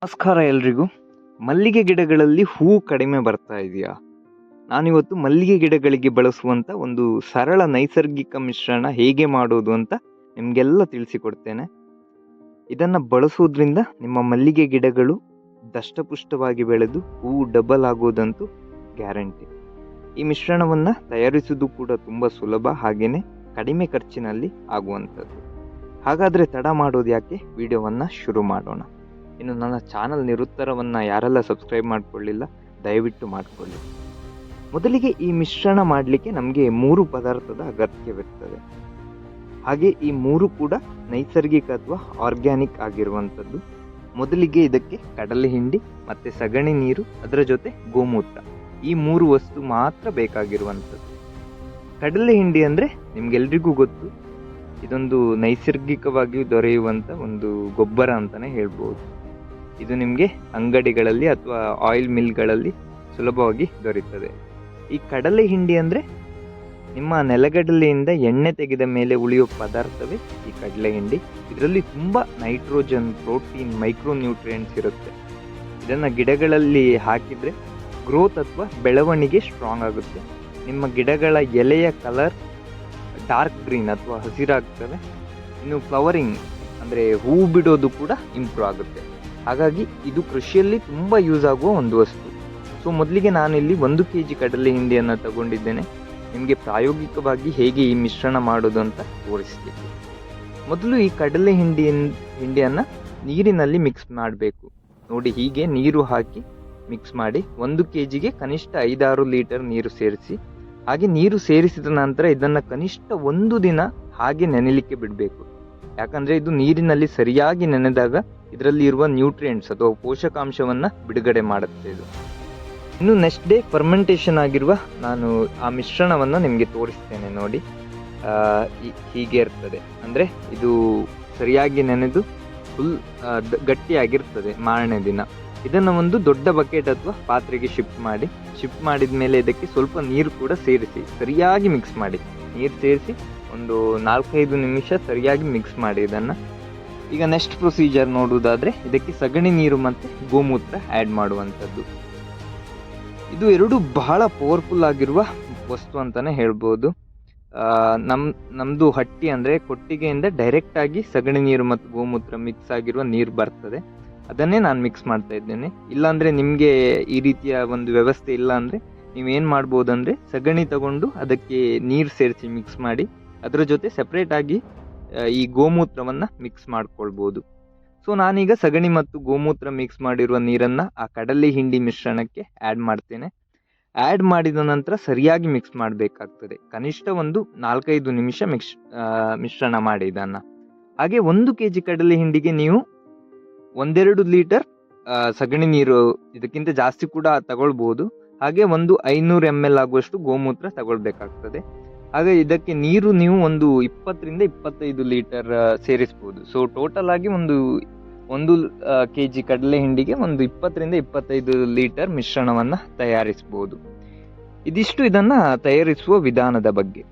ನಮಸ್ಕಾರ ಎಲ್ರಿಗೂ. ಮಲ್ಲಿಗೆ ಗಿಡಗಳಲ್ಲಿ ಹೂವು ಕಡಿಮೆ ಬರ್ತಾ ಇದೆಯಾ? ನಾನಿವತ್ತು ಮಲ್ಲಿಗೆ ಗಿಡಗಳಿಗೆ ಬಳಸುವಂಥ ಒಂದು ಸರಳ ನೈಸರ್ಗಿಕ ಮಿಶ್ರಣ ಹೇಗೆ ಮಾಡೋದು ಅಂತ ನಿಮಗೆಲ್ಲ ತಿಳಿಸಿಕೊಡ್ತೇನೆ. ಇದನ್ನು ಬಳಸೋದ್ರಿಂದ ನಿಮ್ಮ ಮಲ್ಲಿಗೆ ಗಿಡಗಳು ದಷ್ಟಪುಷ್ಟವಾಗಿ ಬೆಳೆದು ಹೂವು ಡಬಲ್ ಆಗೋದಂತೂ ಗ್ಯಾರಂಟಿ. ಈ ಮಿಶ್ರಣವನ್ನು ತಯಾರಿಸುವುದು ಕೂಡ ತುಂಬ ಸುಲಭ, ಹಾಗೆಯೇ ಕಡಿಮೆ ಖರ್ಚಿನಲ್ಲಿ ಆಗುವಂಥದ್ದು. ಹಾಗಾದರೆ ತಡ ಮಾಡೋದು ಯಾಕೆ, ವಿಡಿಯೋವನ್ನು ಶುರು ಮಾಡೋಣ. ಇನ್ನು ನನ್ನ ಚಾನಲ್ ನಿರುತ್ತರವನ್ನು ಯಾರೆಲ್ಲ ಸಬ್ಸ್ಕ್ರೈಬ್ ಮಾಡಿಕೊಳ್ಳಿಲ್ಲ ದಯವಿಟ್ಟು ಮಾಡಿಕೊಳ್ಳಿ. ಮೊದಲಿಗೆ ಈ ಮಿಶ್ರಣ ಮಾಡಲಿಕ್ಕೆ ನಮಗೆ 3 ಪದಾರ್ಥದ ಅಗತ್ಯವಿರ್ತದೆ. ಹಾಗೆ ಈ 3 ಕೂಡ ನೈಸರ್ಗಿಕ ಅಥವಾ ಆರ್ಗ್ಯಾನಿಕ್ ಆಗಿರುವಂಥದ್ದು. ಮೊದಲಿಗೆ ಇದಕ್ಕೆ ಕಡಲೆ ಹಿಂಡಿ ಮತ್ತು ಸಗಣಿ ನೀರು, ಅದರ ಜೊತೆ ಗೋಮೂತ್ರ, ಈ 3 ವಸ್ತು ಮಾತ್ರ ಬೇಕಾಗಿರುವಂಥದ್ದು. ಕಡಲೆ ಹಿಂಡಿ ಅಂದರೆ ನಿಮ್ಗೆಲ್ರಿಗೂ ಗೊತ್ತು, ಇದೊಂದು ನೈಸರ್ಗಿಕವಾಗಿ ದೊರೆಯುವಂಥ ಒಂದು ಗೊಬ್ಬರ ಅಂತಲೇ ಹೇಳ್ಬೋದು. ಇದು ನಿಮಗೆ ಅಂಗಡಿಗಳಲ್ಲಿ ಅಥವಾ ಆಯಿಲ್ ಮಿಲ್ಗಳಲ್ಲಿ ಸುಲಭವಾಗಿ ದೊರೆಯುತ್ತದೆ. ಈ ಕಡಲೆ ಹಿಂಡಿ ಅಂದರೆ ನಿಮ್ಮ ನೆಲಗಡಲೆಯಿಂದ ಎಣ್ಣೆ ತೆಗೆದ ಮೇಲೆ ಉಳಿಯುವ ಪದಾರ್ಥವೇ ಈ ಕಡಲೆ ಹಿಂಡಿ. ಇದರಲ್ಲಿ ತುಂಬ ನೈಟ್ರೋಜನ್, ಪ್ರೋಟೀನ್, ಮೈಕ್ರೋ ನ್ಯೂಟ್ರಿಯೆಂಟ್ಸ್ ಇರುತ್ತೆ. ಇದನ್ನು ಗಿಡಗಳಲ್ಲಿ ಹಾಕಿದರೆ ಗ್ರೋತ್ ಅಥವಾ ಬೆಳವಣಿಗೆ ಸ್ಟ್ರಾಂಗ್ ಆಗುತ್ತೆ. ನಿಮ್ಮ ಗಿಡಗಳ ಎಲೆಯ ಕಲರ್ ಡಾರ್ಕ್ ಗ್ರೀನ್ ಅಥವಾ ಹಸಿರಾಗ್ತವೆ. ಇನ್ನು ಫ್ಲವರಿಂಗ್ ಅಂದರೆ ಹೂವು ಬಿಡೋದು ಕೂಡ ಇಂಪ್ರೂವ್ ಆಗುತ್ತೆ. ಹಾಗಾಗಿ ಇದು ಕೃಷಿಯಲ್ಲಿ ತುಂಬ ಯೂಸ್ ಆಗುವ ಒಂದು ವಸ್ತು. ಸೊ ಮೊದಲಿಗೆ ನಾನಿಲ್ಲಿ 1 kg ಕಡಲೆ ಹಿಂಡಿಯನ್ನು ತಗೊಂಡಿದ್ದೇನೆ. ನಿಮಗೆ ಪ್ರಾಯೋಗಿಕವಾಗಿ ಹೇಗೆ ಈ ಮಿಶ್ರಣ ಮಾಡೋದು ಅಂತ ತೋರಿಸ್ತೀನಿ. ಮೊದಲು ಈ ಕಡಲೆ ಹಿಂಡಿಯನ್ನು ನೀರಿನಲ್ಲಿ ಮಿಕ್ಸ್ ಮಾಡಬೇಕು. ನೋಡಿ, ಹೀಗೆ ನೀರು ಹಾಕಿ ಮಿಕ್ಸ್ ಮಾಡಿ 1 kgಗೆ ಕನಿಷ್ಠ 5-6 ಲೀಟರ್ ನೀರು ಸೇರಿಸಿ. ಹಾಗೆ ನೀರು ಸೇರಿಸಿದ ನಂತರ ಇದನ್ನು ಕನಿಷ್ಠ 1 ದಿನ ಹಾಗೆ ನೆನೆಯಲಿಕ್ಕೆ ಬಿಡಬೇಕು. ಯಾಕಂದರೆ ಇದು ನೀರಿನಲ್ಲಿ ಸರಿಯಾಗಿ ನೆನೆದಾಗ ಇದರಲ್ಲಿ ಇರುವ ನ್ಯೂಟ್ರಿಯೆಂಟ್ಸ್ ಅಥವಾ ಪೋಷಕಾಂಶವನ್ನು ಬಿಡುಗಡೆ ಮಾಡುತ್ತೆ ಇದು. ಇನ್ನು ನೆಕ್ಸ್ಟ್ ಡೇ ಫರ್ಮೆಂಟೇಷನ್ ಆಗಿರುವ ನಾನು ಆ ಮಿಶ್ರಣವನ್ನು ನಿಮಗೆ ತೋರಿಸ್ತೇನೆ. ನೋಡಿ, ಹೀಗೆ ಇರ್ತದೆ. ಅಂದರೆ ಇದು ಸರಿಯಾಗಿ ನೆನೆದು ಫುಲ್ ಗಟ್ಟಿಯಾಗಿರ್ತದೆ ಮಾರನೇ ದಿನ. ಇದನ್ನು ಒಂದು ದೊಡ್ಡ ಬಕೆಟ್ ಅಥವಾ ಪಾತ್ರೆಗೆ ಶಿಫ್ಟ್ ಮಾಡಿದ ಮೇಲೆ ಇದಕ್ಕೆ ಸ್ವಲ್ಪ ನೀರು ಕೂಡ ಸೇರಿಸಿ ಸರಿಯಾಗಿ ಮಿಕ್ಸ್ ಮಾಡಿ. ನೀರು ಸೇರಿಸಿ ಒಂದು 4-5 ನಿಮಿಷ ಸರಿಯಾಗಿ ಮಿಕ್ಸ್ ಮಾಡಿ ಇದನ್ನು. ಈಗ ನೆಕ್ಸ್ಟ್ ಪ್ರೊಸೀಜರ್ ನೋಡುವುದಾದರೆ ಇದಕ್ಕೆ ಸಗಣಿ ನೀರು ಮತ್ತು ಗೋಮೂತ್ರ ಆ್ಯಡ್ ಮಾಡುವಂಥದ್ದು. ಇದು 2 ಬಹಳ ಪವರ್ಫುಲ್ ಆಗಿರುವ ವಸ್ತು ಅಂತಲೇ ಹೇಳ್ಬೋದು. ನಮ್ಮದು ಹಟ್ಟಿ ಅಂದರೆ ಕೊಟ್ಟಿಗೆಯಿಂದ ಡೈರೆಕ್ಟಾಗಿ ಸಗಣಿ ನೀರು ಮತ್ತು ಗೋಮೂತ್ರ ಮಿಕ್ಸ್ ಆಗಿರುವ ನೀರು ಬರ್ತದೆ. ಅದನ್ನೇ ನಾನು ಮಿಕ್ಸ್ ಮಾಡ್ತಾ ಇದ್ದೇನೆ. ಇಲ್ಲಾಂದರೆ ನಿಮಗೆ ಈ ರೀತಿಯ ಒಂದು ವ್ಯವಸ್ಥೆ ಇಲ್ಲ ಅಂದರೆ ನೀವೇನು ಮಾಡ್ಬೋದಂದರೆ ಸಗಣಿ ತಗೊಂಡು ಅದಕ್ಕೆ ನೀರು ಸೇರಿಸಿ ಮಿಕ್ಸ್ ಮಾಡಿ ಅದರ ಜೊತೆ ಸೆಪ್ರೇಟಾಗಿ ಈ ಗೋಮೂತ್ರವನ್ನು ಮಿಕ್ಸ್ ಮಾಡ್ಕೊಳ್ಬೋದು. ಸೊ ನಾನೀಗ ಸಗಣಿ ಮತ್ತು ಗೋಮೂತ್ರ ಮಿಕ್ಸ್ ಮಾಡಿರುವ ನೀರನ್ನು ಆ ಕಡಲೆ ಹಿಂಡಿ ಮಿಶ್ರಣಕ್ಕೆ ಆ್ಯಡ್ ಮಾಡ್ತೇನೆ. ಆ್ಯಡ್ ಮಾಡಿದ ನಂತರ ಸರಿಯಾಗಿ ಮಿಕ್ಸ್ ಮಾಡಬೇಕಾಗ್ತದೆ. ಕನಿಷ್ಠ ಒಂದು 4-5 ನಿಮಿಷ ಮಿಶ್ರಣ ಮಾಡಿ ಇದನ್ನು. ಹಾಗೆ 1 kg ಕಡಲೆ ಹಿಂಡಿಗೆ ನೀವು 1-2 ಲೀಟರ್ ಸಗಣಿ ನೀರು, ಇದಕ್ಕಿಂತ ಜಾಸ್ತಿ ಕೂಡ ತಗೊಳ್ಬೋದು. ಹಾಗೆ ಒಂದು 500 ml ಆಗುವಷ್ಟು ಗೋಮೂತ್ರ ತಗೊಳ್ಬೇಕಾಗ್ತದೆ. ಹಾಗೆ ಇದಕ್ಕೆ ನೀರು ನೀವು ಒಂದು 20-25 ಲೀಟರ್ ಸೇರಿಸ್ಬೋದು. ಸೊ ಟೋಟಲ್ ಆಗಿ ಒಂದು 1 kg ಕಡಲೆ ಹಿಂಡಿಗೆ ಒಂದು 20-25 ಲೀಟರ್ ಮಿಶ್ರಣವನ್ನು ತಯಾರಿಸ್ಬೋದು. ಇದಿಷ್ಟು ಇದನ್ನು ತಯಾರಿಸುವ ವಿಧಾನದ ಬಗ್ಗೆ.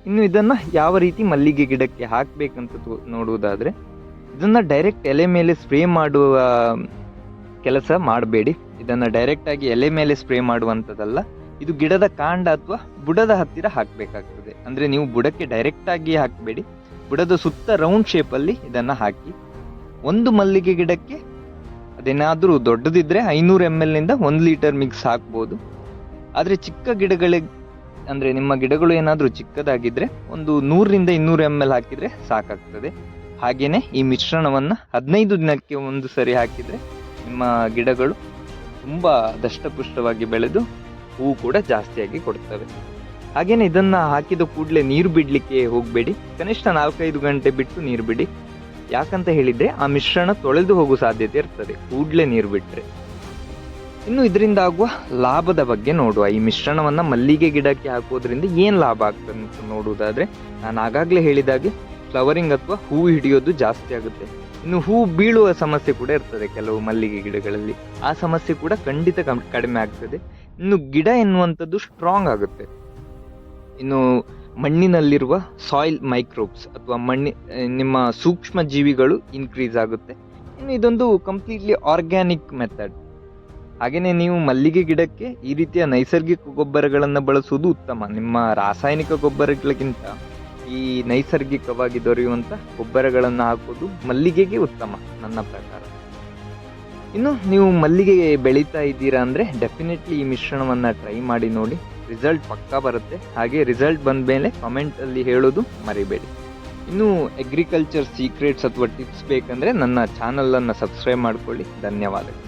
ಇನ್ನು ಇದನ್ನು ಯಾವ ರೀತಿ ಮಲ್ಲಿಗೆ ಗಿಡಕ್ಕೆ ಹಾಕಬೇಕಂತ ನೋಡುವುದಾದರೆ, ಇದನ್ನು ಡೈರೆಕ್ಟ್ ಎಲೆ ಮೇಲೆ ಸ್ಪ್ರೇ ಮಾಡುವ ಕೆಲಸ ಮಾಡಬೇಡಿ. ಇದನ್ನು ಡೈರೆಕ್ಟಾಗಿ ಎಲೆ ಮೇಲೆ ಸ್ಪ್ರೇ ಮಾಡುವಂಥದ್ದಲ್ಲ. ಇದು ಗಿಡದ ಕಾಂಡ ಅಥವಾ ಬುಡದ ಹತ್ತಿರ ಹಾಕಬೇಕಾಗ್ತದೆ. ಅಂದರೆ ನೀವು ಬುಡಕ್ಕೆ ಡೈರೆಕ್ಟಾಗಿ ಹಾಕಬೇಡಿ, ಬುಡದ ಸುತ್ತ ರೌಂಡ್ ಶೇಪಲ್ಲಿ ಇದನ್ನು ಹಾಕಿ. ಒಂದು ಮಲ್ಲಿಗೆ ಗಿಡಕ್ಕೆ ಅದೇನಾದರೂ ದೊಡ್ಡದಿದ್ದರೆ 500 ml 1 ಲೀಟರ್ ಮಿಕ್ಸ್ ಹಾಕ್ಬೋದು. ಆದರೆ ಚಿಕ್ಕ ಗಿಡಗಳಿಗೆ, ಅಂದರೆ ನಿಮ್ಮ ಗಿಡಗಳು ಏನಾದರೂ ಚಿಕ್ಕದಾಗಿದ್ದರೆ ಒಂದು 100-200 ml ಹಾಕಿದರೆ ಸಾಕಾಗ್ತದೆ. ಹಾಗೆಯೇ ಈ ಮಿಶ್ರಣವನ್ನು 15 ದಿನಕ್ಕೆ ಒಂದು ಸರಿ ಹಾಕಿದರೆ ನಿಮ್ಮ ಗಿಡಗಳು ತುಂಬ ದಷ್ಟಪುಷ್ಟವಾಗಿ ಬೆಳೆದು ಹೂವು ಕೂಡ ಜಾಸ್ತಿಯಾಗಿ ಕೊಡ್ತವೆ. ಹಾಗೆಯೇ ಇದನ್ನು ಹಾಕಿದ ಕೂಡಲೇ ನೀರು ಬಿಡಲಿಕ್ಕೆ ಹೋಗಬೇಡಿ. ಕನಿಷ್ಠ 4-5 ಗಂಟೆ ಬಿಟ್ಟು ನೀರು ಬಿಡಿ. ಯಾಕಂತ ಹೇಳಿದರೆ ಆ ಮಿಶ್ರಣ ತೊಳೆದು ಹೋಗುವ ಸಾಧ್ಯತೆ ಇರ್ತದೆ ಕೂಡಲೇ ನೀರು ಬಿಟ್ಟರೆ. ಇನ್ನು ಇದರಿಂದ ಆಗುವ ಲಾಭದ ಬಗ್ಗೆ ನೋಡುವ. ಈ ಮಿಶ್ರಣವನ್ನು ಮಲ್ಲಿಗೆ ಗಿಡಕ್ಕೆ ಹಾಕೋದ್ರಿಂದ ಏನು ಲಾಭ ಆಗ್ತದೆ ಅಂತ ನೋಡುವುದಾದರೆ, ನಾನು ಆಗಾಗಲೇ ಹೇಳಿದಾಗೆ ಫ್ಲವರಿಂಗ್ ಅಥವಾ ಹೂವು ಹಿಡಿಯೋದು ಜಾಸ್ತಿ ಆಗುತ್ತೆ. ಇನ್ನು ಹೂವು ಬೀಳುವ ಸಮಸ್ಯೆ ಕೂಡ ಇರ್ತದೆ ಕೆಲವು ಮಲ್ಲಿಗೆ ಗಿಡಗಳಲ್ಲಿ. ಆ ಸಮಸ್ಯೆ ಕೂಡ ಖಂಡಿತ ಕಡಿಮೆ ಆಗ್ತದೆ. ಇನ್ನು ಗಿಡ ಎನ್ನುವಂಥದ್ದು ಸ್ಟ್ರಾಂಗ್ ಆಗುತ್ತೆ. ಇನ್ನು ಮಣ್ಣಿನಲ್ಲಿರುವ ಸಾಯಿಲ್ ಮೈಕ್ರೋಬ್ಸ್ ಅಥವಾ ನಿಮ್ಮ ಸೂಕ್ಷ್ಮ ಜೀವಿಗಳು ಇನ್ಕ್ರೀಸ್ ಆಗುತ್ತೆ. ಇನ್ನು ಇದೊಂದು ಕಂಪ್ಲೀಟ್ಲಿ ಆರ್ಗ್ಯಾನಿಕ್ ಮೆಥಡ್. ಹಾಗೆಯೇ ನೀವು ಮಲ್ಲಿಗೆ ಗಿಡಕ್ಕೆ ಈ ರೀತಿಯ ನೈಸರ್ಗಿಕ ಗೊಬ್ಬರಗಳನ್ನು ಬಳಸುವುದು ಉತ್ತಮ. ನಿಮ್ಮ ರಾಸಾಯನಿಕ ಗೊಬ್ಬರಗಳಿಗಿಂತ ಈ ನೈಸರ್ಗಿಕವಾಗಿ ದೊರೆಯುವಂಥ ಗೊಬ್ಬರಗಳನ್ನು ಹಾಕೋದು ಮಲ್ಲಿಗೆಗೆ ಉತ್ತಮ ನನ್ನ ಪ್ರಕಾರ. ಇನ್ನು ನೀವು ಮಲ್ಲಿಗೆ ಬೆಳೀತಾ ಇದ್ದೀರಾ ಅಂದರೆ ಡೆಫಿನೆಟ್ಲಿ ಈ ಮಿಶ್ರಣವನ್ನು ಟ್ರೈ ಮಾಡಿ ನೋಡಿ. ರಿಸಲ್ಟ್ ಪಕ್ಕಾ ಬರುತ್ತೆ. ಹಾಗೆ ರಿಸಲ್ಟ್ ಬಂದ ಮೇಲೆ ಕಮೆಂಟಲ್ಲಿ ಹೇಳೋದು ಮರಿಬೇಡಿ. ಇನ್ನು ಅಗ್ರಿಕಲ್ಚರ್ ಸೀಕ್ರೆಟ್ಸ್ ಅಥವಾ ಟಿಪ್ಸ್ ಬೇಕಂದರೆ ನನ್ನ ಚಾನಲನ್ನು ಸಬ್ಸ್ಕ್ರೈಬ್ ಮಾಡ್ಕೊಳ್ಳಿ. ಧನ್ಯವಾದಗಳು.